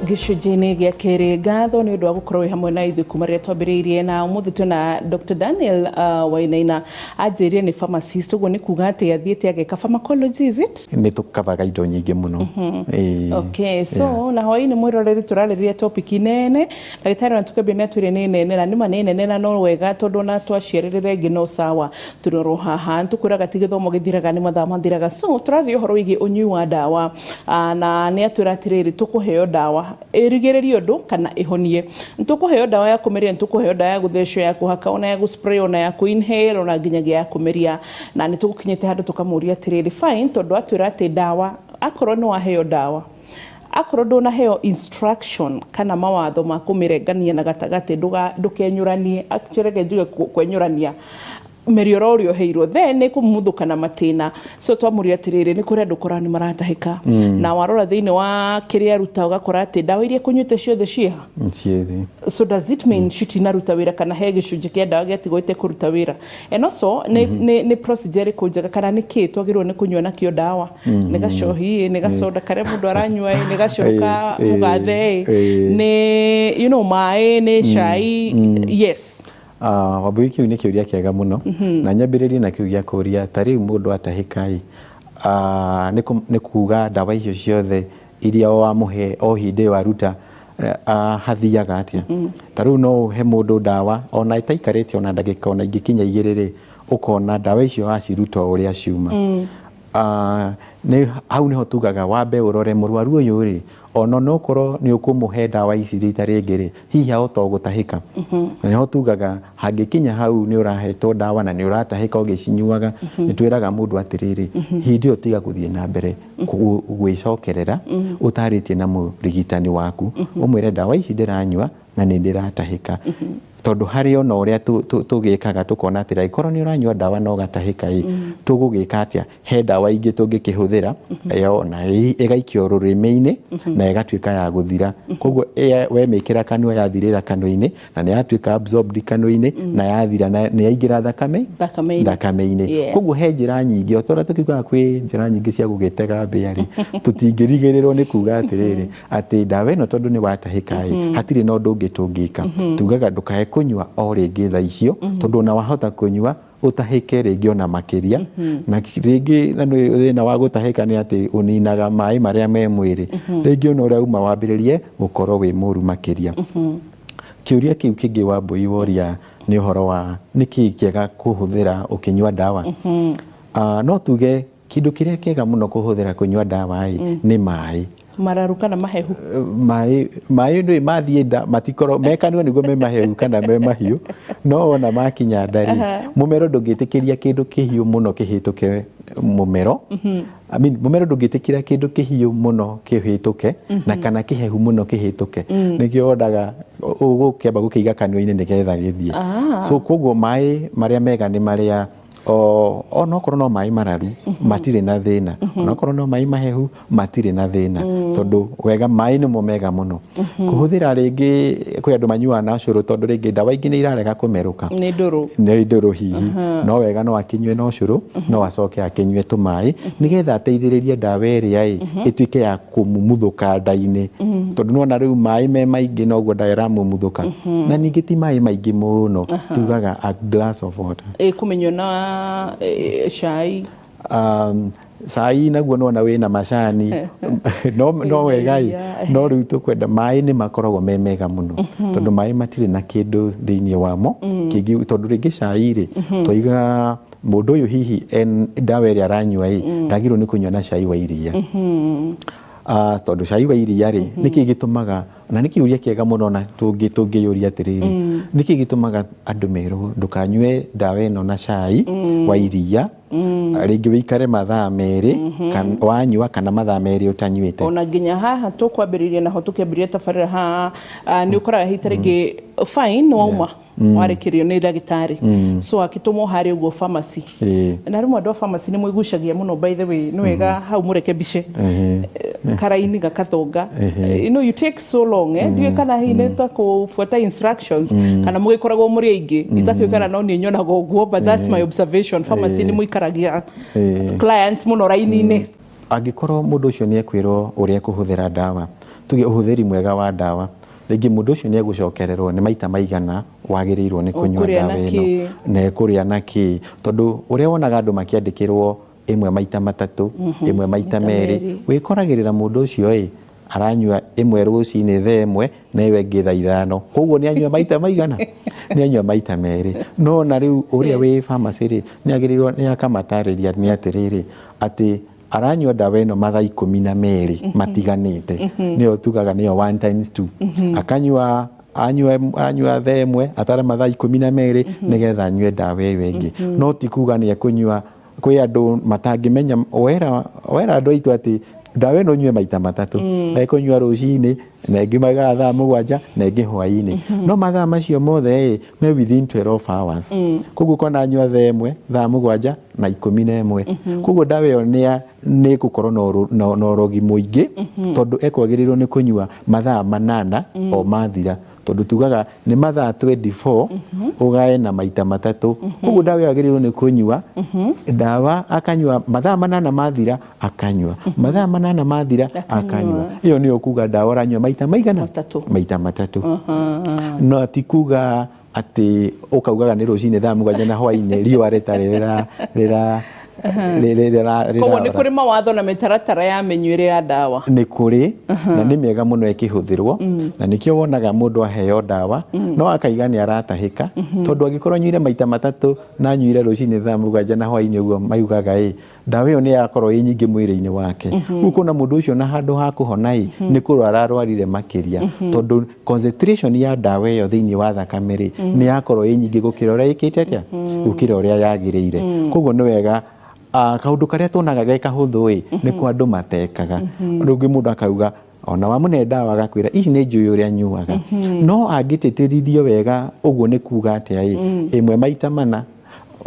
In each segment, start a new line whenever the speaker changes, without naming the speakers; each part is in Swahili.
Gicunjĩ-inĩ gĩa kerĩ ngatho nĩ ũndũ wa gũkorwo wĩ hamwe na ithuĩ kuma rĩrĩa twambĩrĩirie, na ũmũthĩ twĩna Dr. Daniel Wainaina anjĩrire nĩ pharmacist, ũguo nĩ kuga atĩ athiĩte ageka pharmacology, is it?
Nĩ tũkabaga indo nyingĩ mũno.
Okay, so na hwaĩ-inĩ mwĩroreri tũrarĩrĩria topic nene, ndagĩtarĩ ona tukĩambia nĩ atwĩre nĩ nene, na nĩma nĩ nene na no wega tondũ ona twaciarĩrĩra ĩngĩ no sawa tũrorwo haha. Nĩtũkwĩraga ti gĩthomo gĩthiraga nĩ mathaa mathiraga, so tũrarĩrĩria ũhoro wĩgiĩ ũnyui wa ndawa, na nĩ atwĩra atĩrĩrĩ tũkũheo ndawa ĩrigĩrĩrie ũndũ kana ĩhonie. Nĩtũkũheo ndawa ya kũmeria, nĩtũkũheo ndawa ya gũthecwo, ya kũhaka, ona ya gũspray, ona ya kũinhale, ona nginyagia ya kũmeria, na nĩtũgũkinyĩte handũ tũkamũria atĩrĩrĩ fine, tondũ atwĩra atĩ ndawa, akorwo nĩ waheo ndawa, akorwo ndũnaheo instruction kana mawatho ma kũmĩrengania na gatagatĩ, ndũkenyũranie, actually njuge kwenyũrania mĩrioro ũrĩa ũheirwo, then nĩ kũmumuthũka na matĩna. So twamũria atĩrĩrĩ nĩ kũrĩ andũ korwo nĩ maratahĩka, na warora thĩinĩ wa kĩrĩa aruta ũgakora atĩ ndawa iria kũnyuĩte ciothe ciĩha ciothe. So does it mean citinaruta wĩra kana he gĩcunjĩ kĩa ndawa gĩatigwo kũruta wĩra? And also nĩ procedure ĩrĩkũ njega kana nĩ kĩĩ twagĩrĩirwo nĩ kũnyua nakĩo ndawa? Nĩ gacohi, nĩ gacoda karĩa mũndũ aranyua, nĩ gacoka mũgathe, nĩ maĩ, nĩ cai? Yes.
Wambui kĩu nĩ kĩũria kĩega mũno, na nyambĩrĩrie na kĩu gĩa kũria ta rĩu mũndũ atahĩka nĩ kuga ndawa icio ciothe iria wamũhe o hĩndĩ ĩyo aruta hathiaga atĩa. Ta rĩu no ũhe mũndũ ndawa ona ĩtaikarĩte ona ndagĩka ona ingĩkinya 2 ũkona ndawa icio aciruta ũrĩa ciuma. Hau nĩho tugaga wambe ũrore mũrwaru ũyũ rĩ, ona no korwo nĩ ũkũmũhe ndawa ici rita rĩngĩ rĩ, hihi ahota gũtahĩka. Na nĩho tugaga hangĩkinya hau nĩ ũrahetwo ndawa na nĩ ũratahĩka ũgĩcinyuaga, nĩ twĩraga mũndũ atĩrĩrĩ, hĩndĩ ĩyo tiga gũthiĩ na mbere gwĩcokerera ũtarĩtie na mũrigitani waku, ũmwĩre ndawa ici ndĩranyua na nĩ ndĩratahĩka. Tondũ harĩ ona ũrĩa tũgĩkaga tũkona atĩ angĩkorwo nĩ ũranyua ndawa no gatahĩka tũgũgĩka atĩa, he ndawa ingĩ tũngĩkĩhũthĩra na ĩgaikio rũrĩmĩ-inĩ na ĩgatuĩka ya gũthira. Koguo we mĩkĩra kanua yathirĩra kanua-inĩ na nĩ yatuĩka absorbed kanua-inĩ na yathira na nĩ yaingĩra thakame-inĩ. Koguo he njĩra nyingĩ, o ta ũrĩa tũkiugaga kwĩ njĩra nyingĩ cia gũgĩtega mbĩa rĩ, tũtingĩrigĩrĩrwo nĩ kuga atĩrĩrĩ atĩ ndawa ĩno tondũ nĩ watahĩka hatirĩ na ũndũ ũngĩ tũngĩka. Tugaga ndũkae kũnyua o rĩngĩ thaa icio, tondũ ona wahota kũnyua ũtahĩke rĩngĩ ona makĩria, na rĩngĩ thĩna wa gũtahĩka nĩ atĩ ũninaga maĩ marĩa me mwĩrĩ, rĩngĩ ona ũrĩa uma wambĩrĩrie gũkorwo wĩ mũru makĩria. Kĩũria kĩu kĩngĩ Wambui woria nĩ ũhoro wa nĩkĩĩ kĩega kũhũthĩra ũkĩnyua ndawa. No tuge kĩndũ kĩrĩa kĩega mũno kũhũthĩra kũnyua ndawa nĩ maĩ
mararu kana mahehu.
Maĩ nĩ mathiĩ matikorwo mekanua nĩguo me mahehu kana me mahiũ, no ona makinya ndari mũmero ndũngĩtĩkĩria kĩndũ kĩhiũ mũno kĩhĩtũke mũmero. Mũmero ndũngĩtĩkĩra kĩndũ kĩhiũ mũno kĩhĩtũke na kana kĩhehu mũno kĩhĩtũke, nĩkĩo wonaga ũgũkĩamba gũkĩiga kanua-inĩ nĩgetha gĩthiĩ. So koguo maĩ marĩa mega nĩ marĩa onokorwo no maĩ mararu matirĩ na thĩna, onokorwo no maĩ mahehu matirĩ na thĩna, tondũ wega maĩ nĩmo mega mũno. Kũhũthĩra rĩngĩ kwĩ andũ manyuaga na ũcũrũ, tondũ rĩngĩ ndawa ingĩ nĩ irarega kũmerũka, nĩ ndũrũ hihi, no wega no akĩnyue na ũcũrũ, no acoke akĩnyue tũmaĩ nĩgetha ateithĩrĩrie ndawa ĩrĩa ĩtuĩke ya kũmumuthũka nda-inĩ, tondũ nĩwona rĩu maĩ me maingĩ noguo nda ĩramumuthũka, na ningĩ ti maĩ maingĩ mũno, tugaga a glass of water.
Kũmenywo na cai
cai naguo nona wĩna macani no wega no rĩu tũkwenda maĩ nĩ makoragwo me mega mũno, tondũ maĩ matirĩ na kĩndũ thĩinĩ wamo kĩngĩ, tondũ rĩngĩ cai rĩ tũiga mũndũ ũyũ hihi ndawa ĩrĩa aranyua ndagĩrĩirwo nĩ kũnyua na cai wa iria. Tondũ cai wa iria rĩ nĩkĩ gĩtũmaga, na nĩ kĩũria kĩega mũno na tũngĩyũria atĩrĩrĩ, nĩkĩ gĩtũmaga andũ merwo ndũkanyue ndawa ĩno na cai wa iria, rĩngĩ wĩikare mathaa 2 wanyua kana mathaa 2 ũtanyuĩte. Ona
nginya haha tũkwambĩrĩria naho tũkĩambĩrĩria tabarĩra haha nĩ ũkoraga hita rĩngĩ fine wauma warĩkĩrio nĩ ndagĩtarĩ, so akĩtũmwo harĩ ũguo pharmacy, na rĩmwe andũ a pharmacy nĩ mwĩgucagia mũno, by the way nĩ wega hau mũreke mbice karaini gakathonga, you take so long ndiũĩ kana hihi nĩ takũbuata instructions kana mũgĩkoragwo mũrĩ aingĩ, itakĩũkana no niĩ nyonaga ũguo, but that's my observation. Pharmacy nĩ mũikaragia clients mũno raini-inĩ.
Angĩkorwo mũndũ ũcio nĩ ekwĩrwo ũrĩa kũhũthĩra ndawa, tuge ũhũthĩri mwega wa ndawa rĩngĩ mũndũ ũcio nĩ egũcokererwo nĩ maita maigana wagĩrĩirwo nĩ kũnyua ndawa ĩno na kũrĩa na kĩ, tondũ ũrĩa wonaga andũ makĩandĩkĩrwo ĩmwe maita matatũ ĩmwe maita merĩ, wĩkoragĩrĩra mũndũ ũcio aranyua ĩmwe rũcinĩ thaa ĩmwe na ĩyo ĩngĩ thaa ithano, koguo nĩ anyua maita maigana nĩ anyua maita merĩ. No na rĩu ũrĩa wĩ pharmacy nĩ agĩrĩirwo nĩ akamatarĩria nĩ atĩrĩrĩ atĩ aranyua ndawa ĩno mathaa 12 matiganĩte, nĩyo tugaga nĩyo 1×2, akanyua anyua thaa ĩmwe atara mathaa 12 nĩgetha anyue ndawa ĩyo ĩngĩ. No ti kuga nĩ ekũnyua, kwĩ andũ matangĩmenya, wera andũ aitũ atĩ ndawa ĩno nyue maita matatũ, na ekũnyua rũcinĩ na ĩngĩ mathaa thaa 7 na ĩngĩ hwainĩ, no mathaa macio mothe me within 12 hours. Koguo kona nyua thaa ĩmwe thaa 7 na 11, koguo ndawa ĩyo nĩ gũkorwo na ũrogi mũingĩ, tondũ ekwagĩrĩirwo nĩ kũnyua mathaa 8 o mathira, tondũ tugaga nĩ mathaa 24 ũgae na maita matatũ, koguo ndawa ĩyo agĩrĩirwo nĩ kũnyua ndawa akanyua mathaa 8 mathira akanyua mathaa 8 mathira akanyua, ĩyo nĩyo kuga ndawa ũranyua maita maigana maita matatũ. No ti kuga atĩ ũkaugaga nĩ rũcinĩ thaa 7 na hwainĩ riũa rĩtarĩ
koguo nĩ kũrĩ mawatho na mĩtaratara ya mĩnyuĩre ya ndawa
nĩ kũrĩ na nĩ mĩega mũno ĩkĩhũthĩrwo, na nĩkĩo wonaga mũndũ aheo ndawa no akaiga nĩ aratahĩka, tondũ angĩkorwo anyuire maita matatũ na anyuire rũcinĩ thaa 7 na hwainĩ ũguo maugaga ndawa ĩyo nĩ yakorwo ĩ nyingĩ mwĩrĩ-inĩ wake. Rĩu kuna mũndũ ũcio na handũ ha kũhona nĩ kũrwara ararwarire makĩria, tondũ concentration ya ndawa ĩyo thĩinĩ wa thakame nĩ yakorwo ĩ nyingĩ gũkĩra ũrĩa ĩkĩte atĩa, gũkĩra ũrĩa yagĩrĩire. Koguo nĩ wega kaũndũ karĩa tuonaga ge kahũthũ nĩ kwa andũ matekaga. Rũngĩ mũndũ akauga ona wamũne ndawa agakwĩra ici nĩ njũĩ ũrĩa nyuaga, no angĩtĩtĩrithio wega ũguo nĩ kuga atĩa ĩmwe maita 4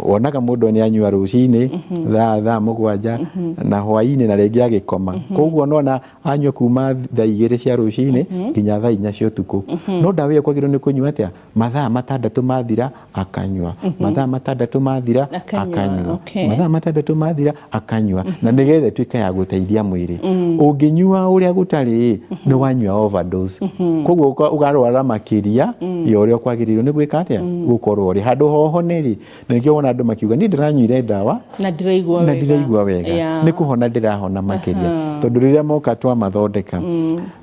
wonaga mũndũ nĩ anyua rũcinĩ thaa 7 na hwainĩ na rĩngĩ agĩkoma, koguo nona anyua kuma thaa 2 cia rũcinĩ nginya thaa 4 cia ũtukũ. No ndawa ĩyo kwagĩrĩirwo nĩ kũnyua atĩa, mathaa 6 mathira akanyua mathaa 6 mathira akanyua mathaa 6 mathira akanyua, na nĩgetha ĩtuĩke ya gũteithia mwĩrĩ. Ũngĩnyua ũrĩa gũtarĩ nĩ wanyua overdose, koguo ũgarwara makĩria ya ũrĩa kwagĩrĩirwo nĩ gwĩka atĩa, gũkorwo ũrĩ handũ hohone na nĩkĩo wona andũ makiuga nĩ ndĩranyuire ndawa na ndiraigua wega, nĩ kũhona ndĩrahona makĩria, tondũ rĩrĩa moka twamathondeka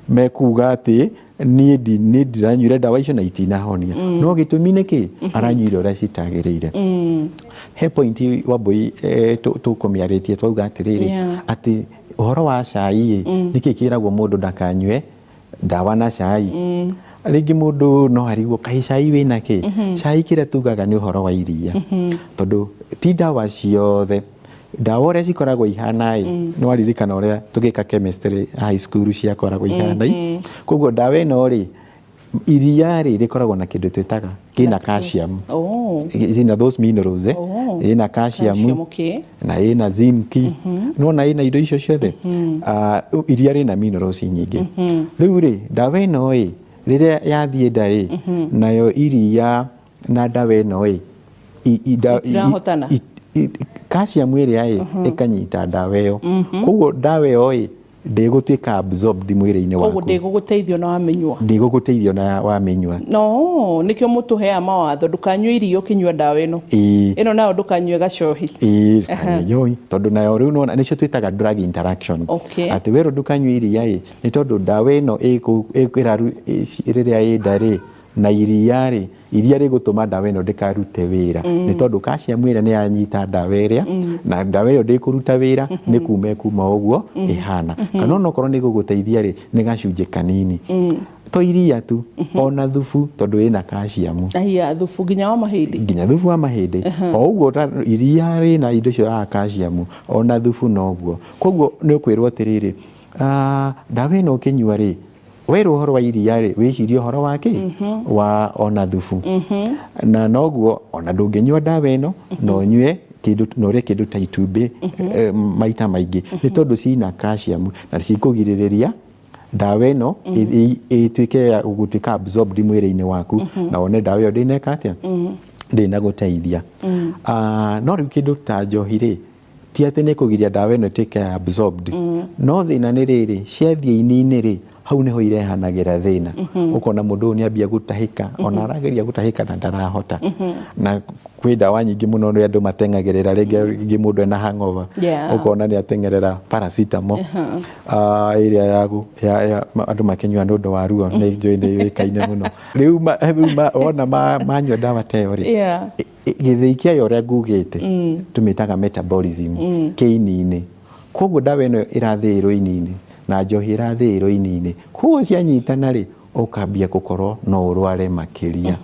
mekuga atĩ niĩ ndiranyuire ndawa icio na itinahonia, no gĩtũmi nĩkĩ aranyuire ũrĩa citagĩrĩire. He point Wambui tũkũmĩarĩtie twauga atĩrĩrĩ atĩ ũhoro wa cai nĩkĩ kĩragwo mũndũ ndakanyue ndawa na cai. Rĩngĩ mũndũ no arigwo kaĩ cai wĩna kĩ, cai kĩrĩa tugaga nĩ ũhoro wa iria, tondũ ti ndawa ciothe. Ndawa ũrĩa cikoragwo ihana nĩ waririkana ũrĩa tũgĩka chemistry high school ciakoragwo ihana koguo ndawa ĩno iria rĩkoragwo na kĩndũ twĩtaga kĩna calcium, ina those minerals ĩna calcium na ĩna zinc, nona ĩna indo icio ciothe. Iria rĩna minerals nyingĩ. Rĩu ndawa ĩno rĩrĩa yathiĩ nda nayo iria na ndawa ĩno calcium ĩrĩa ĩkanyita ndawa ĩyo, koguo ndawa ĩyo ndĩgũtuĩka absorbed mwĩrĩ-inĩ waku, koguo
ndĩgũgũteithio na wamĩnyua,
ndĩgũgũteithio na wamĩnyua.
No nĩkĩo mũtũheaga mawatho ndũkanyue irio ũkĩnyua ndawa ĩno, ĩno nayo ndũkanyue gacohi, tondũ nayo rĩu nona nĩcio twĩtaga drug interaction, atĩ werwo ndũkanyue iria nĩ tondũ ndawa ĩno rĩrĩa ĩ nda na iria rĩgũtũma ndawa ĩno ndĩkarute wĩra, nĩ tondũ calcium ĩrĩa nĩ yanyita ndawa ĩrĩa na ndawa ĩyo ndĩkũruta wĩra, nĩ kuma ũguo ĩhana. Kana onokorwo nĩ gũgũteithia nĩ gacunjĩ kanini, to iria tu ona thubu, tondũ ĩna calcium, thubu nginya wa mahĩndĩ,
nginya thubu wa mahĩndĩ o ũguo iria rĩna indo icio ya calcium, ona thubu noguo. Koguo nĩ ũkwĩrwo atĩrĩrĩ ndawa ĩno ũkĩnyua werwo ũhoro wa iria wĩcirie ũhoro wake wa ona thubu, na noguo ona ndũngĩnyua ndawa ĩno na ũnyue ũrĩe kĩndũ ta itumbĩ maita maingĩ, nĩ tondũ cina calcium na cikũgirĩrĩria ndawa ĩno ĩtuĩke ya gũtuĩka absorbed mwĩrĩ-inĩ waku, na wone ndawa ĩyo ndĩneka atĩa, ndĩnagũteithia. No rĩu kĩndũ ta njohi ti atĩ nĩ kũgiria ndawa ĩno ĩtuĩke absorbed no thĩna nĩ rĩrĩ ciathiĩ ini-inĩ rĩ hau nĩho irehanagĩra thĩna ũkona mũndũ ũyũ nĩambia gũtahĩka ona arageria gũtahĩka na ndarahota na kwĩ ndawa nyingĩ mũno nĩ andũ mateng'agĩrĩra rĩngĩ mũndũ ena hangover ũkona nĩ ateng'erera paracetamol ĩrĩa ya andũ makĩnyua nĩ ũndũ wa ruo nĩ njũĩ nĩ yũĩkaine mũno rĩu wona manyua ndawa ta ĩyo rĩ gĩthĩi kĩayo ũrĩa ngugĩte tũmĩtaga metabolism kĩ-ini-inĩ koguo ndawa ĩno ĩrathĩĩrwo ini-inĩ na njohi ĩrathĩĩrwo ini-inĩ koguo cianyitana rĩ ũkambia gũkorwo no ũrware makĩria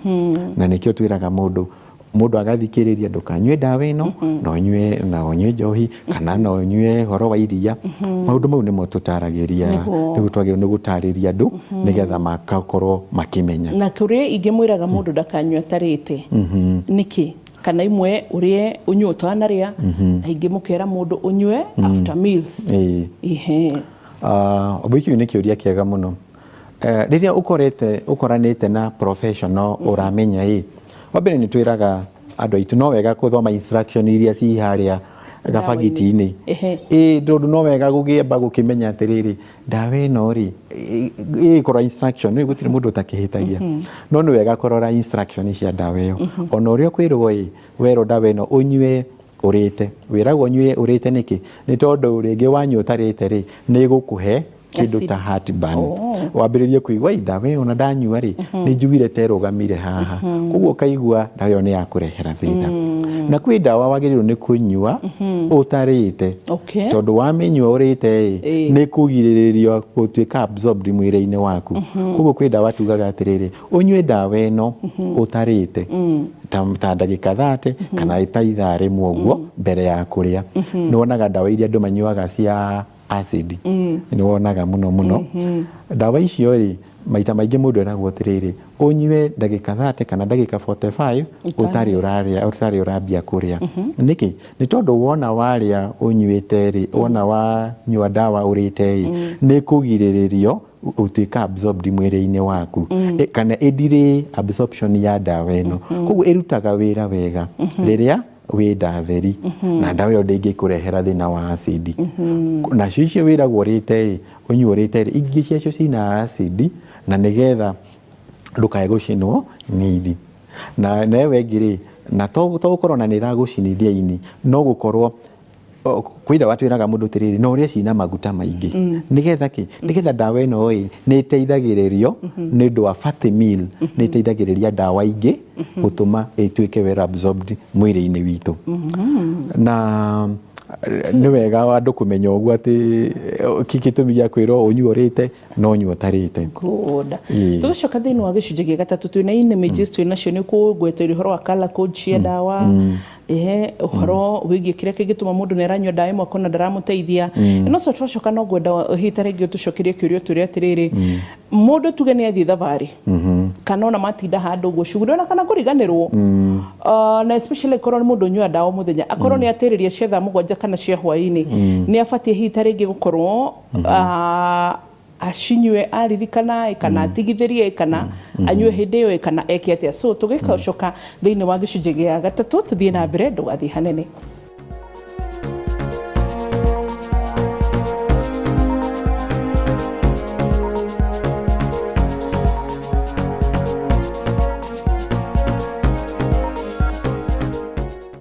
na nĩkĩo twĩraga mũndũ agathikĩrĩria ndũkanyue ndawa ĩno na ũnyue njohi kana na ũnyue horo wa iria maũndũ mau nĩmo tũtaragĩria rĩu twagĩrĩirwo nĩ gũtarĩria andũ nĩgetha makakorwo makĩmenya
na kũrĩa ingĩmwĩraga mũndũ ndakanyue atarĩte nĩkĩ kana imwe ũrĩe ũnyue ũtanarĩa aingĩ mũkera mũndũ ũnyue after meals
ũbũikiu nĩ kĩũria kĩega mũno rĩrĩa ũkoranĩte na professional ũramenya wambere nĩ twĩraga andũ aitũ no wega gũthoma instruction iria ci harĩa gabagiti-inĩ tondũ no wega gũgĩamba gũkĩmenya atĩrĩrĩ ndawa ĩno rĩ ĩkorwo instruction nĩ gũtirĩ mũndũ ũtakĩhĩtagia no nĩ wega kũrora instruction cia ndawa ĩyo ona ũrĩa kwĩrwo werwo ndawa ĩno ũnyue ũrĩte wĩragwo ũnyue ũrĩte nĩkĩ nĩ tondũ rĩngĩ wanyua ũtarĩte rĩ nĩ gũkũhe kĩndũ ta heartburn wambĩrĩrie kũigua ndawa ĩyo ona ndanyua rĩ nĩ njiguire ta ĩrũgamire haha koguo ũkaigua ndawa ĩyo nĩ ya kũrehera thĩna na kwĩ ndawa wagĩrĩirwo nĩ kũnyua ũtarĩte tondũ wamĩnyua ũrĩte nĩ kũgirĩrĩrio gũtuĩka absorbed mwĩrĩ-inĩ waku koguo kwĩ ndawa tugaga atĩrĩrĩ ũnyue ndawa ĩno ũtarĩte ta ndagĩka 30 kana ta ithaa rĩmwe ũguo mbere ya kũrĩa nĩ wonaga ndawa iria andũ manyuaga cia acid nĩ wonaga mũno ndawa icio rĩ maita maingĩ mũndũ eragwo atĩrĩrĩ ũnyue ndagĩka 30 kana ndagĩka 45 ũtarĩ ũrambia kũrĩa nĩkĩ nĩ tondũ wona warĩa ũnyuĩte rĩ wona wanyua ndawa ũrĩte nĩ kũgirĩrĩrio ũtuĩka absorbed mwĩrĩ-inĩ waku kana ĩndirĩ absorption ya ndawa ĩno koguo ĩrutaga wĩra wega rĩrĩa wĩ nda theri na ndawa ĩyo ndĩngĩkũrehera thĩna wa acid nacio icio wĩragwo ũrĩte ũnyue ũrĩte ingĩ ciacio cina acid na nĩgetha ndũkae gũcinwo nĩ ini na nawe ngĩ na to gũkorwo na nĩ ĩragũcinithia ini no gũkorwo kwĩ ndawa twĩraga mũndũ atĩrĩrĩ no ũrĩa cina maguta maingĩ nĩgetha ndawa ĩno nĩ ĩteithagĩrĩrio nĩ ũndũ wa fatty meal nĩ ĩteithagĩrĩria ndawa ingĩ gũtũma ĩtuĩke well absorbed mwĩrĩ-inĩ witũ na nĩ wega andũ kũmenya ũguo atĩ gĩtũmi gĩa kwĩrwo ũnyue ũrĩte no ũnyue ũtarĩte
tũgĩcoka thĩinĩ wa gĩcunjĩ gĩa gatatũ twĩna images twĩnacio nĩ kũgweteria ũhoro wa color code cia ndawa ũhoro wĩgiĩ kĩrĩa kĩngĩtũma mũndũ nĩ aranyua ndawa ĩmwe akona ndaramũteithia no tũcoka no ngwenda hita rĩngĩ ũtũcokerie kĩũria tũrĩa atĩrĩrĩ mũndũ tuge nĩ athiĩ thabarĩ kana ona matinda handũ ũguo shughuli ona kana kũriganĩrwo na especially korwo nĩ mũndũ ũnyua ndawa mũthenya akorwo nĩ atĩrĩria cia thaa 7 kana cia hwaĩ-inĩ nĩ abatiĩ hita rĩngĩ gũkorwo acinyue aririkana kana atigithĩrie kana anyue hĩndĩ ĩyo kana eke atĩa so tũgĩcoka thĩinĩ wa gĩcunjĩ gĩa gatatũ tũthiĩ na mbere ndũgathiĩ hanene.